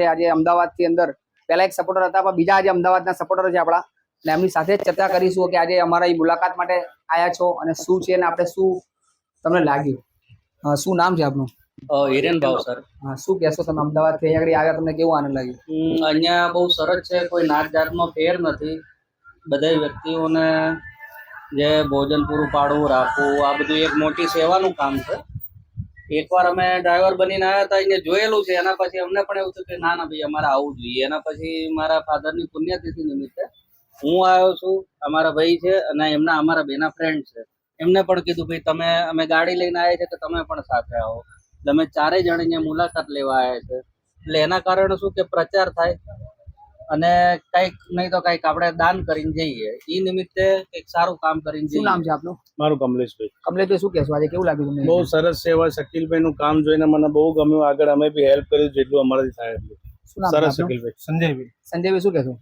આજે અમદાવાદથી અંદર પહેલા એક સપોર્ટર હતા પણ બીજા આજે અમદાવાદના સપોર્ટર છે આપણા અને એમની સાથે જ ચર્ચા કરીશું કે આજે અમારા એ મુલાકાત માટે આવ્યા છો અને શું છે અને આપણે શું તમને લાગ્યું. શું નામ છે આપનું? હિરેન ભાવ સર. હા, શું કહેશો તમે અમદાવાદથી અહીંયા આગળ આવ્યા, તમને કેવું આનંદ લાગ્યો? અહીંયા બહુ સરસ છે, કોઈ નાત જાતનો ફેર નથી. બધા વ્યક્તિઓને જે ભોજન પૂરું પાડવું રાખવું આ બધું એક મોટી સેવાનું કામ છે. એકવાર અમે ડ્રાઈવર બનીને આવ્યા હતા, અહીંયા જોયેલું છે, એના પછી અમને પણ એવું થયું કે ના ભાઈ અમારે આવવું જોઈએ. એના પછી મારા ફાધરની પુણ્યતિથિ નિમિત્તે હું આવ્યો છું. અમારા ભાઈ છે અને એમના અમારા બેના ફ્રેન્ડ છે, એમને પણ કીધું ભાઈ અમે ગાડી લઈને આવ્યા છે તો તમે પણ સાથે આવો. એટલે અમે ચારેય જણ અહીંયા મુલાકાત લેવા આવ્યા છે. એટલે એના કારણે શું કે પ્રચાર થાય અને કંઈક નહીં તો કંઈક આપણે દાન કરીને જઈએ. એ નિમિત્તે એક સારું કામ કરીને જઈએ. શું નામ છે આપનું? મારું કમલેશભાઈ. કમલેશભાઈ, શું કહેશો આજે કેવું લાગ્યું તમને? બહુ સરસ છે. એવા શકીલભાઈ નું કામ જોઈને મને બહુ ગમ્યું. આગળ અમે બી હેલ્પ કર્યું જેટલું અમારાથી થાય એટલું. શું નામ સરસ આપનું? શકીલભાઈ. સંજયભાઈ. સંજયભાઈ, શું કહેશો?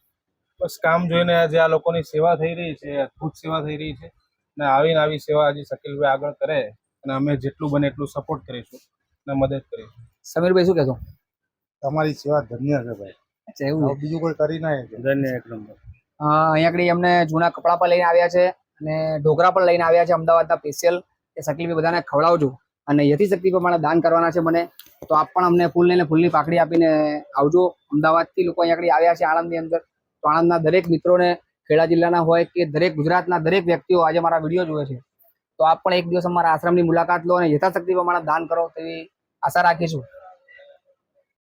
બસ કામ જોઈને આજે આ લોકોની સેવા થઈ રહી છે, અદ્ભુત સેવા થઈ રહી છે અને આવી સેવા આજે શકીલભાઈ આગળ કરે અને અમે જેટલું બને એટલું સપોર્ટ કરીશું અને મદદ કરીશું. સમીરભાઈ, શું કહેશો? તમારી સેવા ધન્ય છે ભાઈ. અચ્છા, એવું છે. બીજું કોઈ કરી ના ધન્ય એક નંબર. અહીંયા આગળ અમને જૂના કપડાં પણ લઈને આવ્યા છે અને ઢોકળા પણ લઈને આવ્યા છે અમદાવાદના સ્પેશિયલ. એ શકીલભાઈ બધાને ખવડાવજો અને યથીશક્તિ પ્રમાણે દાન કરવાના છે મને, તો આપ પણ અમને ફૂલ લઈને ફૂલની પાકડી આપીને આવજો. અમદાવાદથી લોકો અહીંયા આગળ આવ્યા છે આણંદની અંદર, તો આણંદના દરેક મિત્રોને, ખેડા જિલ્લાના હોય કે દરેક ગુજરાતના દરેક વ્યક્તિઓ આજે મારા વિડીયો જોવે છે, તો આપ પણ એક દિવસ અમારા આશ્રમની મુલાકાત લો અને યથાશક્તિ પ્રમાણે દાન કરો તેવી આશા રાખીશું.